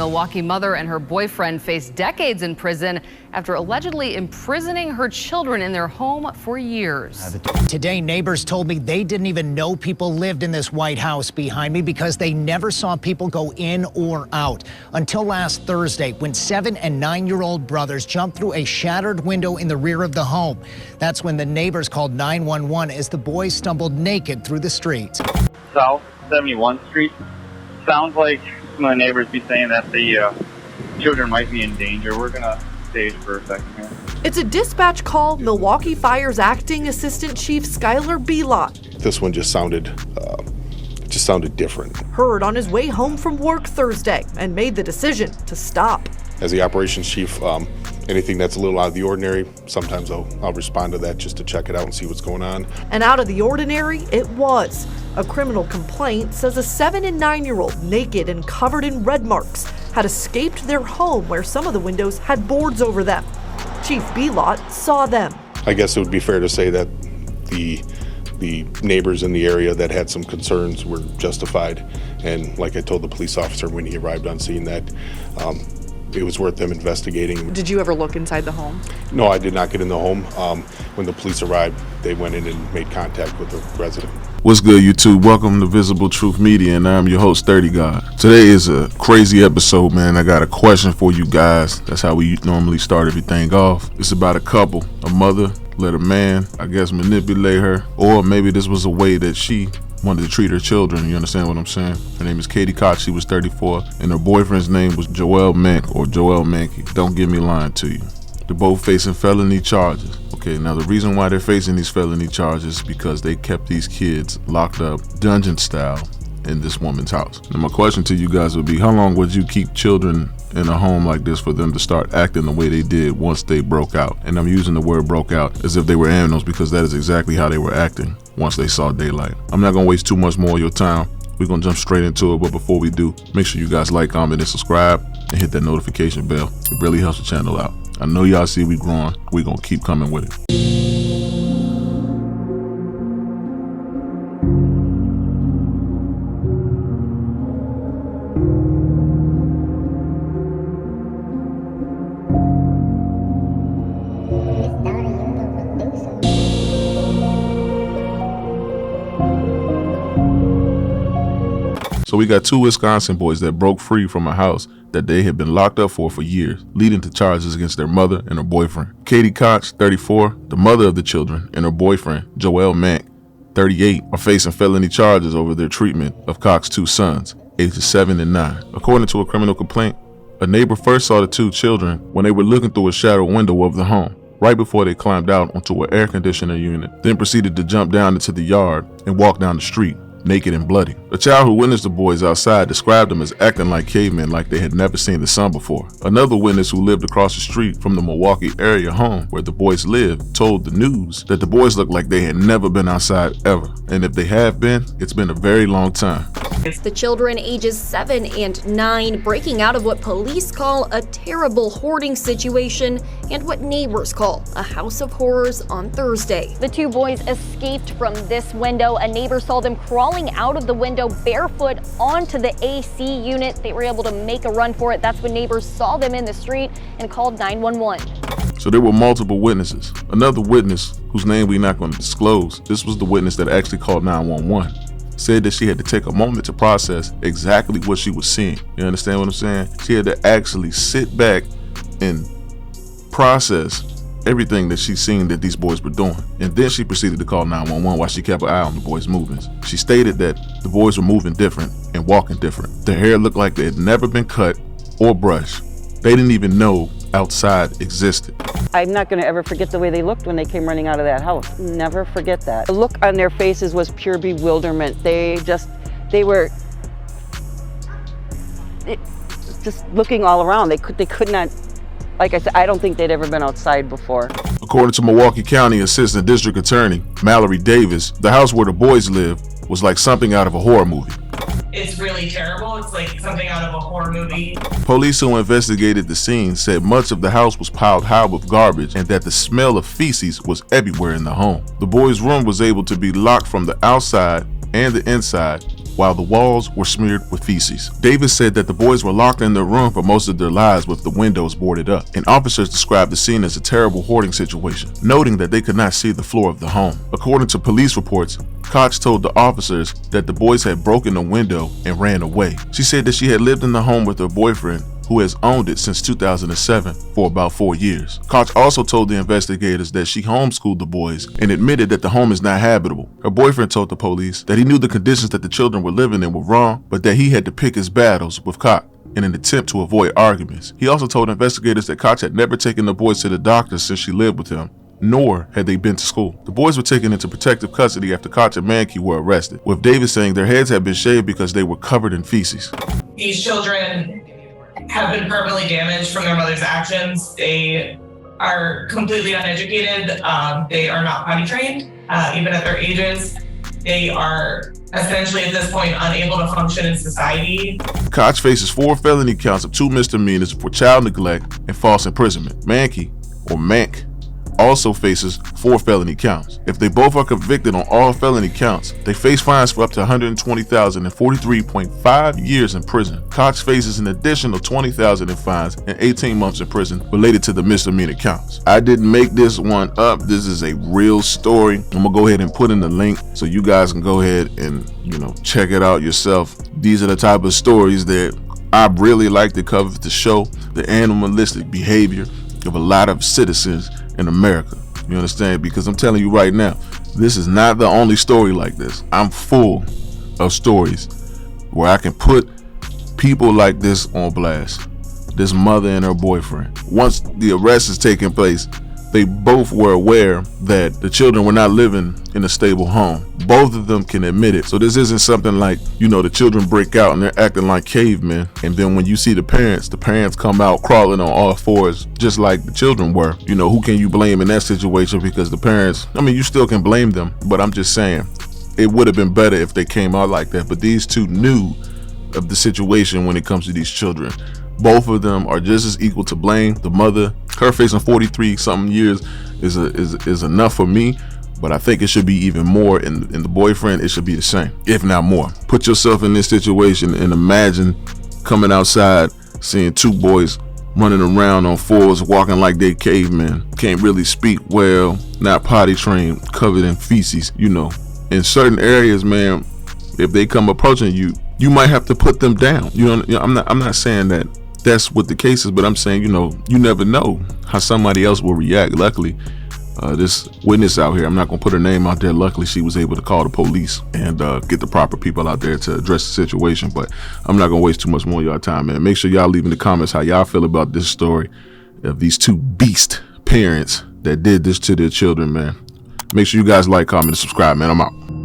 Milwaukee mother and her boyfriend face decades in prison after allegedly imprisoning her children in their home for years. Today, neighbors told me they didn't even know people lived in this White House behind me because they never saw people go in or out until last Thursday when 7- and 9-year-old brothers jumped through a shattered window in the rear of the home. That's when the neighbors called 911 as the boys stumbled naked through the streets. South 71st Street. Sounds like my neighbors be saying that the children might be in danger. We're gonna stage for a second here. It's a dispatch call. Milwaukee Fire's Acting Assistant Chief Skylar Belot. This one just sounded different. Heard on his way home from work Thursday and made the decision to stop. As the operations chief, anything that's a little out of the ordinary, sometimes I'll respond to that just to check it out and see what's going on. And out of the ordinary, it was. A criminal complaint says a 7- and 9-year-old, naked and covered in red marks, had escaped their home where some of the windows had boards over them. Chief Belot saw them. I guess it would be fair to say that the neighbors in the area that had some concerns were justified. And like I told the police officer when he arrived on scene, that it was worth them investigating. Did you ever look inside the home? No, I did not get in the home. When the police arrived, they went in and made contact with the resident. What's good, YouTube? Welcome to Visible Truth Media, and I'm your host, 30 God. Today is a crazy episode, man. I got a question for you guys. That's how we normally start everything off. It's about a couple. A mother let a man, I guess, manipulate her, or maybe this was a way that she wanted to treat her children. You understand what I'm saying? Her name is Katie Cox. She was 34, and her boyfriend's name was Joel Mank, or Joel Mankey. Don't get me lying to you. They're both facing felony charges. Okay, now the reason why they're facing these felony charges is because they kept these kids locked up dungeon style in this woman's house. Now my question to you guys would be, how long would you keep children in a home like this for them to start acting the way they did once they broke out? And I'm using the word broke out as if they were animals, because that is exactly how they were acting once they saw daylight. I'm not gonna waste too much more of your time. We're gonna jump straight into it, but before we do, make sure you guys like, comment, and subscribe, and hit that notification bell. It really helps the channel out. I know y'all see we growing. We're gonna keep coming with it. So we got two Wisconsin boys that broke free from a house that they had been locked up for years, leading to charges against their mother and her boyfriend. Katie Cox, 34, the mother of the children, and her boyfriend, Joel Mank, 38, are facing felony charges over their treatment of Cox's two sons, ages 7 and 9. According to a criminal complaint, a neighbor first saw the two children when they were looking through a shattered window of the home, right before they climbed out onto an air conditioner unit, then proceeded to jump down into the yard and walk down the street, naked and bloody. A child who witnessed the boys outside described them as acting like cavemen, like they had never seen the sun before. Another witness who lived across the street from the Milwaukee area home where the boys lived told the news that the boys looked like they had never been outside ever, and if they have been, it's been a very long time. The children ages 7 and 9 breaking out of what police call a terrible hoarding situation and what neighbors call a house of horrors on Thursday. The two boys escaped from this window. A neighbor saw them crawling out of the window barefoot onto the AC unit. They were able to make a run for it. That's when neighbors saw them in the street and called 911. So there were multiple witnesses. Another witness, whose name we're not going to disclose, this was the witness that actually called 911. Said that she had to take a moment to process exactly what she was seeing. You understand what I'm saying? She had to actually sit back and process everything that she's seen that these boys were doing. And then she proceeded to call 911 while she kept her eye on the boys' movements. She stated that the boys were moving different and walking different. Their hair looked like they had never been cut or brushed. They didn't even know outside existed. I'm not going to ever forget the way they looked when they came running out of that house. Never forget that. The look on their faces was pure bewilderment. They were just looking all around. They could not, like I said, I don't think they'd ever been outside before. According to Milwaukee County Assistant District Attorney Mallory Davis, the house where the boys lived was like something out of a horror movie. It's really terrible. It's like something out of a horror movie. Police who investigated the scene said much of the house was piled high with garbage and that the smell of feces was everywhere in the home. The boys' room was able to be locked from the outside and the inside, while the walls were smeared with feces. Davis said that the boys were locked in their room for most of their lives with the windows boarded up, and officers described the scene as a terrible hoarding situation, noting that they could not see the floor of the home. According to police reports, Koch told the officers that the boys had broken the window and ran away. She said that she had lived in the home with her boyfriend, who has owned it since 2007 for about 4 years. Koch also told the investigators that she homeschooled the boys and admitted that the home is not habitable. Her boyfriend told the police that he knew the conditions that the children were living in were wrong, but that he had to pick his battles with Koch in an attempt to avoid arguments. He also told investigators that Koch had never taken the boys to the doctor since she lived with him, nor had they been to school. The boys were taken into protective custody after Koch and Mankey were arrested, with Davis saying their heads had been shaved because they were covered in feces. These children have been permanently damaged from their mother's actions. They are completely uneducated. They are not potty trained, even at their ages. They are essentially at this point unable to function in society. Koch faces 4 felony counts of 2 misdemeanors for child neglect and false imprisonment. Mankey, or Mank, also faces 4 felony counts. If they both are convicted on all felony counts, they face fines for up to $120,000 and 43.5 years in prison. Koch faces an additional $20,000 in fines and 18 months in prison related to the misdemeanor counts. I didn't make this one up. This is a real story. I'm gonna go ahead and put in the link so you guys can go ahead and, check it out yourself. These are the type of stories that I really like to cover to show the animalistic behavior of a lot of citizens in America. You understand? Because I'm telling you right now, this is not the only story like this. I'm full of stories where I can put people like this on blast. This mother and her boyfriend. Once the arrest is taking place, they both were aware that the children were not living in a stable home. Both of them can admit it. So this isn't something like, the children break out and they're acting like cavemen. And then when you see the parents come out crawling on all fours, just like the children were. Who can you blame in that situation? Because the parents, you still can blame them. But I'm just saying, it would have been better if they came out like that. But these two knew of the situation when it comes to these children. Both of them are just as equal to blame. The mother, her facing 43 something years is enough for me, but I think it should be even more. And the boyfriend, it should be the same, if not more. Put yourself in this situation and imagine coming outside, seeing 2 boys running around on 4s, walking like they cavemen, can't really speak well, not potty trained, covered in feces. In certain areas, man, if they come approaching you, you might have to put them down. I'm not saying that that's what the case is, but I'm saying, you never know how somebody else will react. Luckily, this witness out here, I'm not gonna put her name out there. Luckily, she was able to call the police and get the proper people out there to address the situation. But I'm not gonna waste too much more of y'all time, man. Make sure y'all leave in the comments how y'all feel about this story of these 2 beast parents that did this to their children, man. Make sure you guys like, comment, and subscribe, man. I'm out.